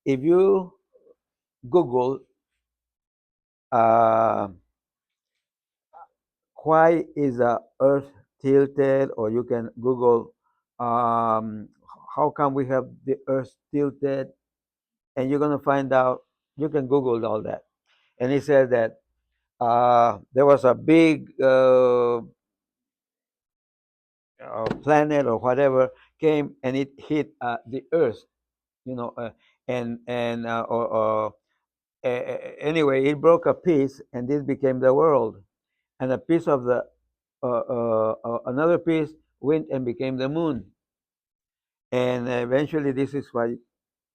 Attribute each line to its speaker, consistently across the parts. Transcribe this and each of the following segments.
Speaker 1: if you Google uh, why is the Earth tilted, or you can Google how come we have the Earth tilted, and you're gonna find out. You can Google all that, and he said that there was a big planet or whatever came and it hit the Earth, you know, and anyway, it broke a piece, and this became the world, and a piece of the another piece went and became the moon, and eventually this is why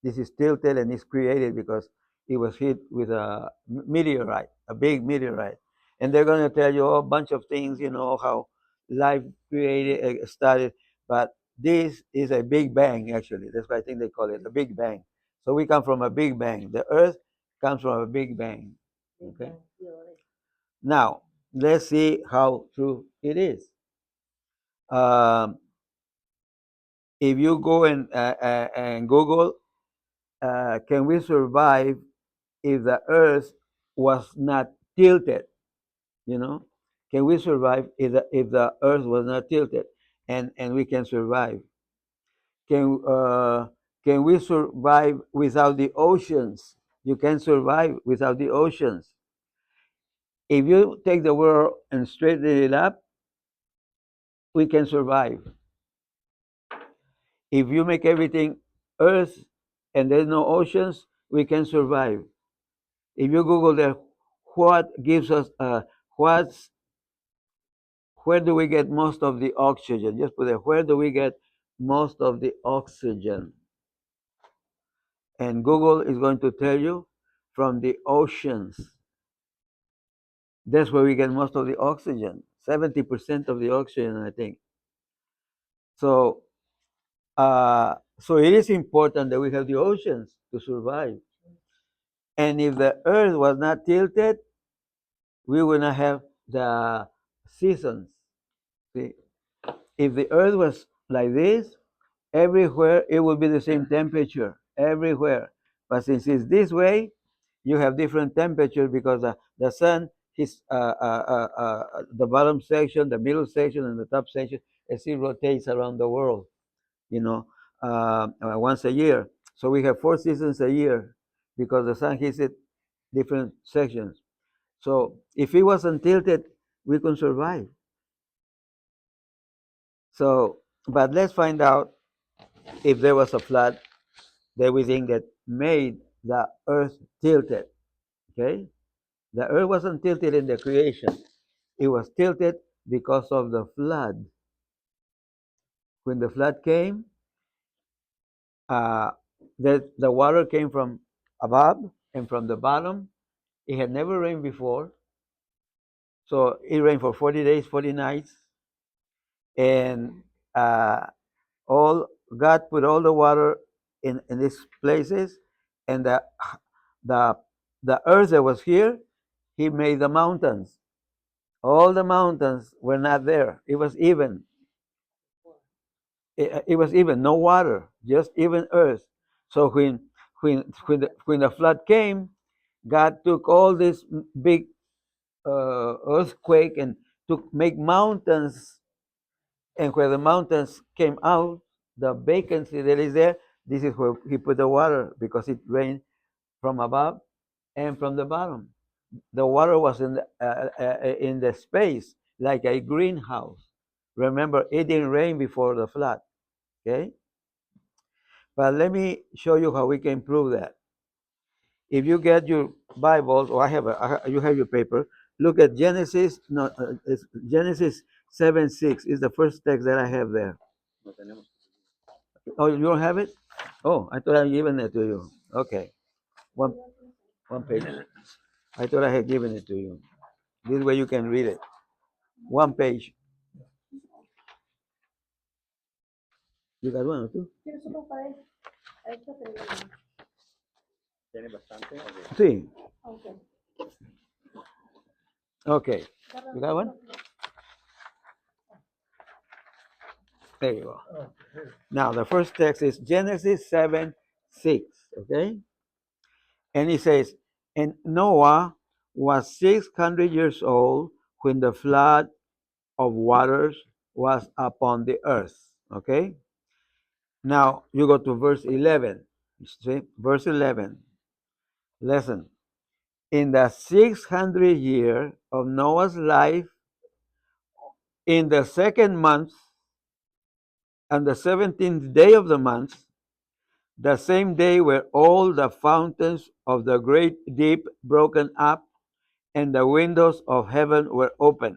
Speaker 1: this is tilted and is created because it was hit with a meteorite, a big meteorite, and they're going to tell you a bunch of things, you know, how life created started, but this is a big bang actually. That's why I think they call it a big bang. So we come from a big bang. The Earth comes from a big bang. Okay. Now let's see how true it is. Um, if you go and Google, can we survive if the Earth was not tilted? You know, can we survive if the Earth was not tilted, and we can survive? Can can we survive without the oceans? You can survive without the oceans. If you take the world and straighten it up, we can survive. If you make everything Earth and there's no oceans, we can survive. If you Google that, what gives us what's where do we get most of the oxygen? Just put it. Where do we get most of the oxygen? And Google is going to tell you from the oceans. That's where we get most of the oxygen. 70% of the oxygen, I think. So, so it is important that we have the oceans to survive. And if the Earth was not tilted, we would not have the seasons. See, if the Earth was like this, everywhere it will be the same temperature everywhere. But since it's this way, you have different temperature because the sun is the bottom section, the middle section, and the top section as it rotates around the world, you know, once a year. So we have 4 seasons a year because the sun hits it different sections. So if it wasn't tilted, we could survive. So, but let's find out if there was a flood that we think that made the earth tilted. Okay? The earth wasn't tilted in the creation. It was tilted because of the flood. When the flood came, uh, the water came from above and from the bottom. It had never rained before. So it rained for 40 days, 40 nights. And uh, all God put all the water in these places. And the, the earth that was here, He made the mountains. All the mountains were not there. It was even. It was even, no water, just even earth. So when the flood came, God took all this big earthquake and took make mountains, and where the mountains came out, the vacancy that is there, this is where He put the water because it rained from above and from the bottom. The water was in the space like a greenhouse. Remember, it didn't rain before the flood. Okay, but let me show you how we can prove that. If you get your Bibles, or you have your paper, look at Genesis. No, it's Genesis 7:6 is the first text that I have there. Oh, you don't have it? Oh, I thought I had given it to you. Okay, one one page. I thought I had given it to you. This way you can read it. One page. You got one or two? Sí. Okay. You got one? There you go. Now the first text is Genesis 7:6. Okay. And he says, and Noah was 600 years old when the flood of waters was upon the earth. Okay? Now you go to verse 11. See? Verse 11. Listen. In the 600th year of Noah's life, in the second month, on the 17th day of the month, the same day were all the fountains of the great deep broken up, and the windows of heaven were opened.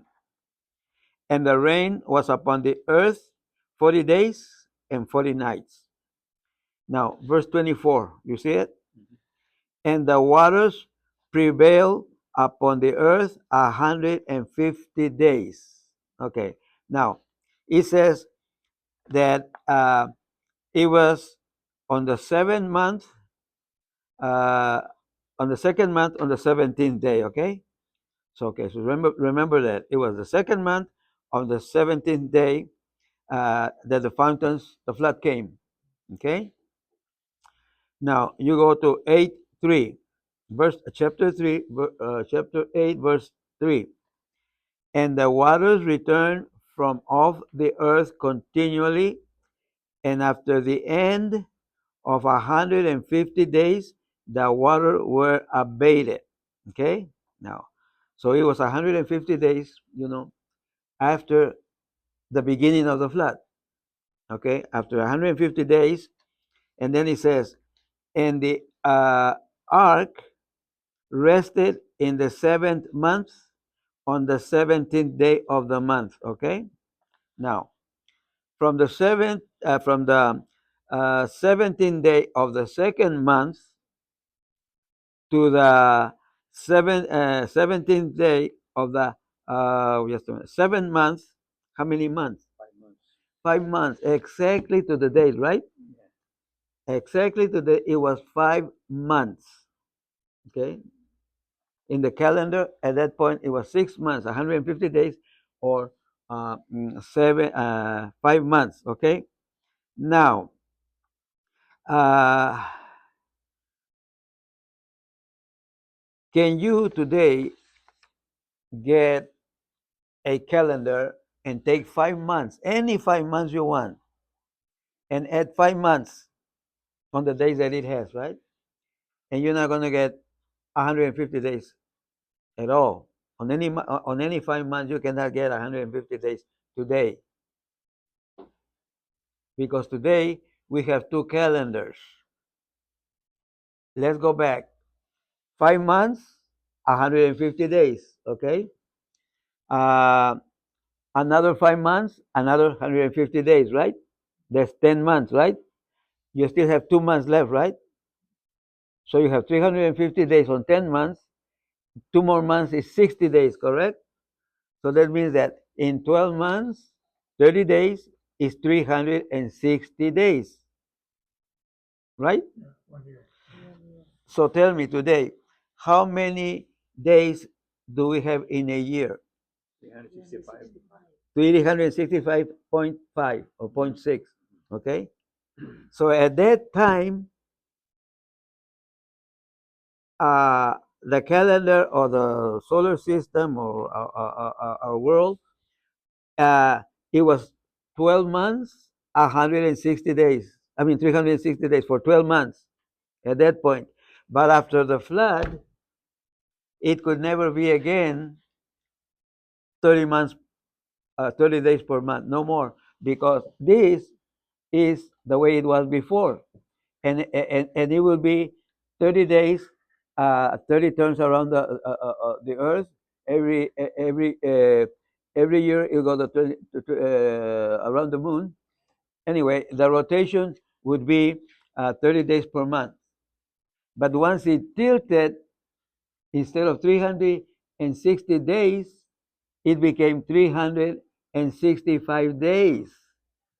Speaker 1: And the rain was upon the earth 40 days and 40 nights. Now, verse 24, you see it? And the waters prevailed upon the earth 150 days. Okay, now it says that it was on the seventh month, uh, on the second month, on the 17th day. Okay, so remember that it was the second month on the 17th day that the flood came. Okay, now you go to 8:3, chapter 8, verse 3. And the waters returned from off the earth continually, and after the end of 150 days, the water were abated. Okay, now, so it was 150 days, after the beginning of the flood. Okay, after 150 days, and then it says, and the ark rested in the seventh month on the 17th day of the month. Okay, now from the 17th day of the second month to the 17th day of the just a minute, 7 months. How many months? 5 months. 5 months, exactly to the date, right? Exactly to the it was 5 months. Okay, in the calendar at that point it was 6 months, 150 days, or 5 months. Okay, now uh, can you today get a calendar and take 5 months, any 5 months you want, and add 5 months on the days that it has, right? And you're not going to get 150 days at all. On any 5 months, you cannot get 150 days today, because today we have two calendars. Let's go back. 5 months, 150 days. Okay. Uh, another 5 months, another 150 days, right? That's 10 months, right? You still have 2 months left, right? So you have 350 days on 10 months. 2 more months is 60 days, correct? So that means that in 12 months, 30 days is 360 days, right? So tell me today, how many days do we have in a year? 365. 365.5 or point 0.6, okay? So at that time, the calendar or the solar system or our world, it was 12 months, 160 days. I mean, 360 days for 12 months at that point. But after the flood, it could never be again 30 months, 30 days per month, no more, because this is the way it was before. And it will be 30 days, 30 turns around the earth every every year. You go around the moon. Anyway, the rotation would be 30 days per month. But once it tilted, instead of 360 days, it became 365 days.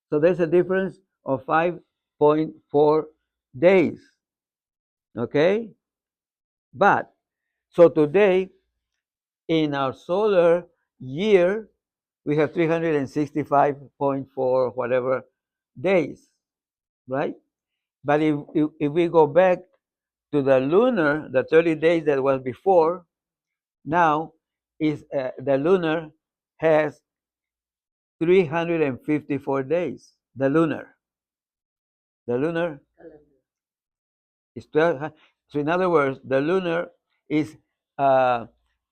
Speaker 1: So there's a difference of 5.4 days. Okay? But, so today, in our solar year, we have 365.4 whatever days, right? But if we go back to the lunar, the 30 days that was before, now is the lunar has 354 days. The lunar is 12. So in other words, the lunar is uh,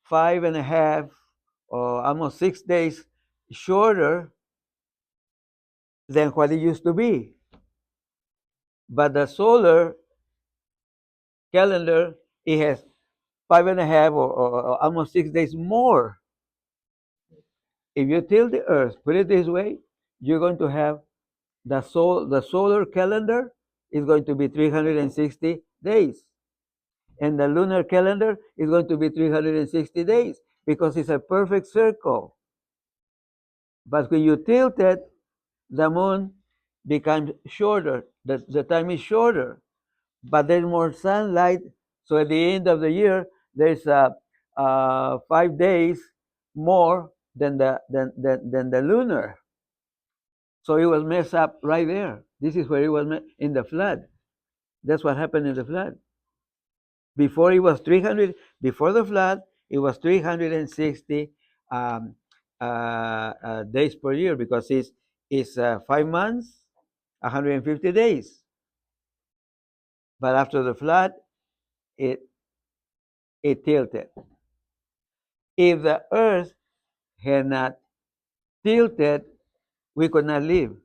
Speaker 1: 5.5 or almost 6 days shorter than what it used to be. But the solar calendar, it has 5.5 or almost 6 days more. If you tilt the Earth, put it this way, you're going to have the solar calendar is going to be 360 days, and the lunar calendar is going to be 360 days because it's a perfect circle. But when you tilt it, the moon becomes shorter. The time is shorter, but there's more sunlight. So at the end of the year, there's 5 days more than the lunar. So it was messed up right there. This is where it was in the flood. That's what happened in the flood. Before it was 300. Before the flood, it was 360 um, days per year because it's 5 months, 150 days. But after the flood, it it tilted. If the earth had not tilted, we could not live.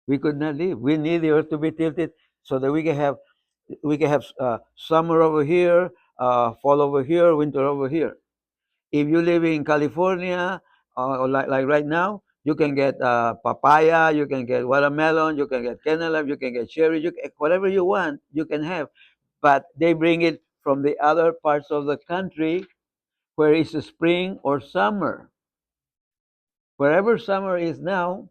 Speaker 1: We could not live. We need the earth to be tilted so that we can have summer over here, fall over here, winter over here. If you live in California, or like right now, you can get papaya, you can get watermelon, you can get cantaloupe, you can get cherry, whatever you want, you can have. But they bring it from the other parts of the country where it's spring or summer. Wherever summer is now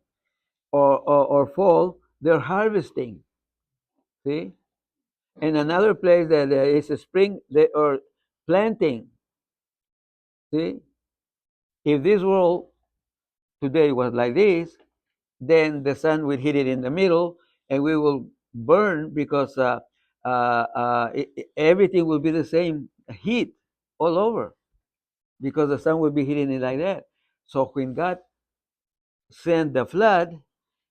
Speaker 1: or fall, they're harvesting. See? In another place that there is a spring, they are planting. See? If this world today was like this, then the sun will hit it in the middle and we will burn because everything will be the same heat all over because the sun will be hitting it like that. So when God sent the flood,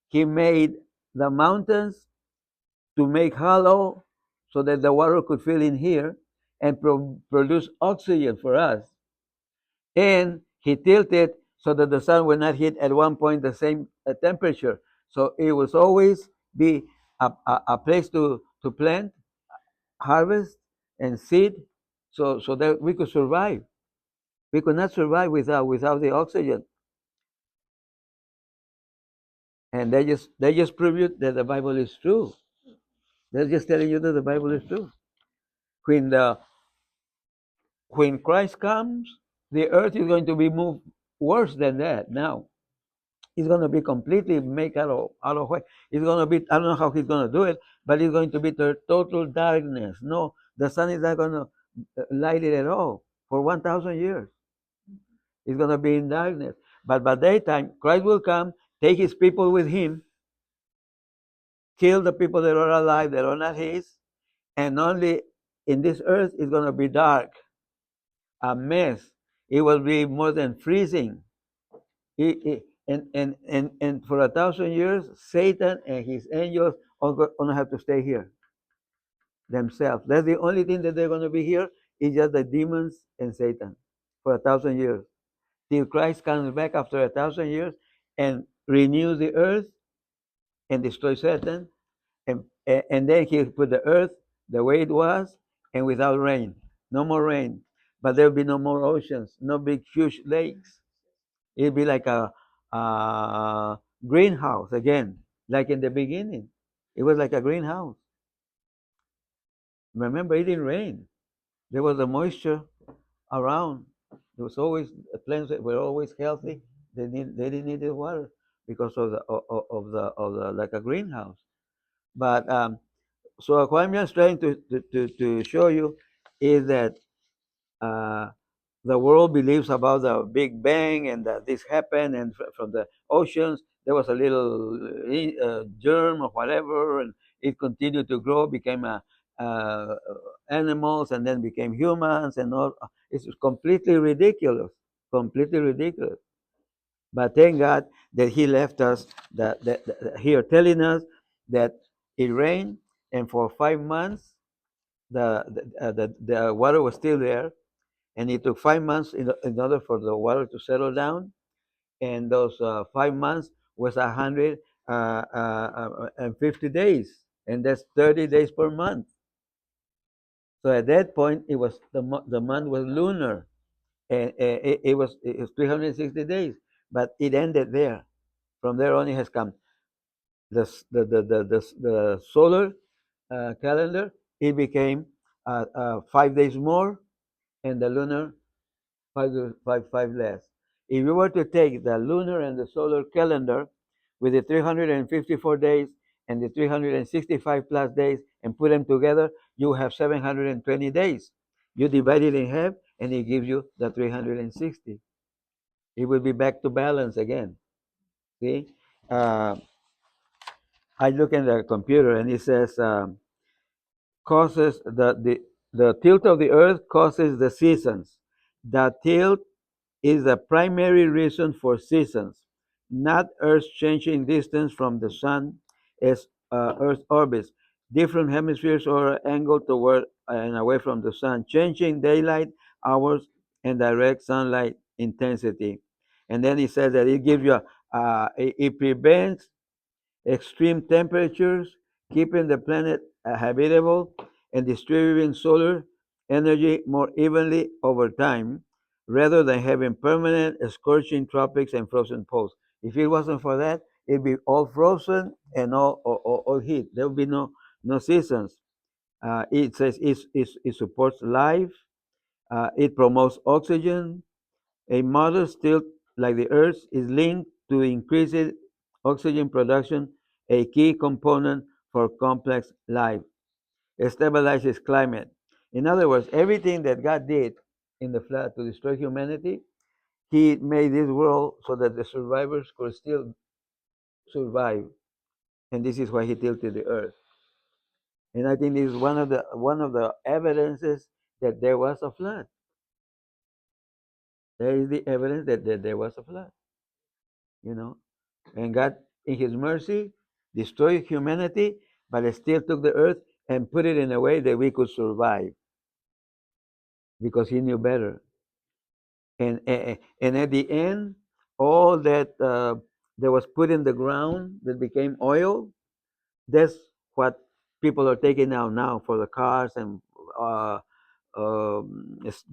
Speaker 1: He made the mountains to make hollow so that the water could fill in here and produce oxygen for us. And he tilted so that the sun will not hit at one point the same temperature. So it was always be a place to plant, harvest, and seed, so that we could survive. We could not survive without the oxygen. And they just prove you that the Bible is true. They're just telling you that the Bible is true. When the when Christ comes, the earth is going to be moved worse than that now. It's going to be completely make out of way. It's going to be, I don't know how he's going to do it, but it's going to be total darkness. No, the sun is not going to light it at all for 1,000 years. It's going to be in darkness. But by daytime, Christ will come, take his people with him, kill the people that are alive that are not his, and only in this earth is going to be dark, a mess. It will be more than freezing. And for 1,000 years, Satan and his angels are going to have to stay here themselves. That's the only thing that they're going to be here is just the demons and Satan for 1,000 years. Till Christ comes back after 1,000 years and renews the earth and destroys Satan. And then he put the earth the way it was and without rain. No more rain. But there'll be no more oceans, no big, huge lakes. It'll be like a greenhouse again, like in the beginning. It was like a greenhouse. Remember, it didn't rain. There was a moisture around. There was always plants that were always healthy. They didn't need the water because of the like a greenhouse. But so what I'm just trying to show you is that uh, the world believes about the Big Bang and that this happened, and from the oceans there was a little germ or whatever, and it continued to grow, became uh, animals and then became humans and all. It's completely ridiculous, completely ridiculous. But thank God that He left us here, telling us that it rained, and for 5 months the water was still there, and it took 5 months in order for the water to settle down, and those 5 months was 150 days, and that's 30 days per month. So at that point, it was the month was lunar, and it was 360 days, but it ended there. From there on, it has come the solar calendar. It became 5 days more, and the lunar five less. If you were to take the lunar and the solar calendar with the 354 days and the 365 plus days and put them together, you have 720 days. You divide it in half, and it gives you the 360. It will be back to balance again. See, uh, I look in the computer and it says causes the tilt of the earth causes the seasons. The tilt is the primary reason for seasons, not Earth's changing distance from the sun as Earth orbits. Different hemispheres are angled toward and away from the sun, changing daylight hours and direct sunlight intensity. And then he says that it gives you, it prevents extreme temperatures, keeping the planet habitable, and distributing solar energy more evenly over time, rather than having permanent scorching tropics and frozen poles. If it wasn't for that, it'd be all frozen and all heat. There would be no seasons. It says it supports life. It promotes oxygen. A modest tilt like the Earth's is linked to increased oxygen production, a key component for complex life. It stabilizes climate. In other words, everything that God did in the flood to destroy humanity, He made this world so that the survivors could still survive. And this is why He tilted the Earth. And I think this is one of the evidences that there was a flood. There is the evidence that there was a flood. You know, and God, in His mercy, destroyed humanity, but still took the earth and put it in a way that we could survive because He knew better. And at the end, all that was put in the ground that became oil, that's what people are taking now for the cars and uh,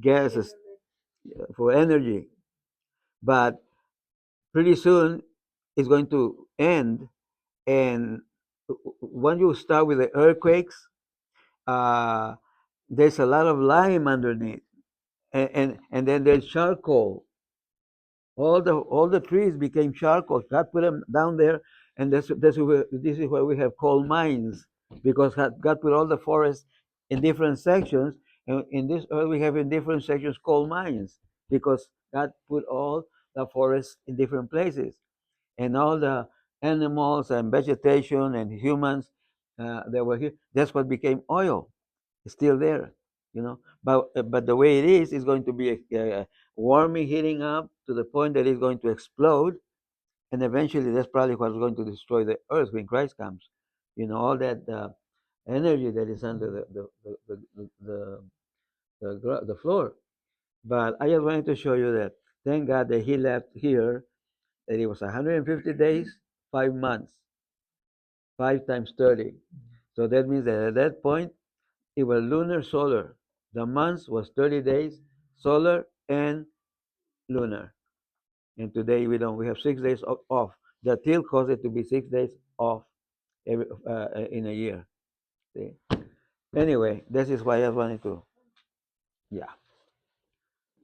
Speaker 1: gas for energy. But pretty soon, it's going to end. And when you start with the earthquakes, uh, there's a lot of lime underneath, and then there's charcoal. All the trees became charcoal. God put them down there, and this is why we have coal mines, because God put all the forests in different sections, and in this earth we have in different sections coal mines, because God put all the forests in different places, and all the animals and vegetation and humans that were here. That's what became oil. It's still there, But the way it is going to be warming, heating up to the point that it's going to explode, and eventually that's probably what's going to destroy the earth when Christ comes. All that energy that is under the floor. But I just wanted to show you that. Thank God that He left here, that it was 150 days, 5 months, 5 times 30. So that means that at that point, it was lunar solar. The months was 30 days, solar and lunar. And today we have 6 days off. The till caused it to be 6 days off in a year. See? Anyway, this is why I wanted to. Yeah.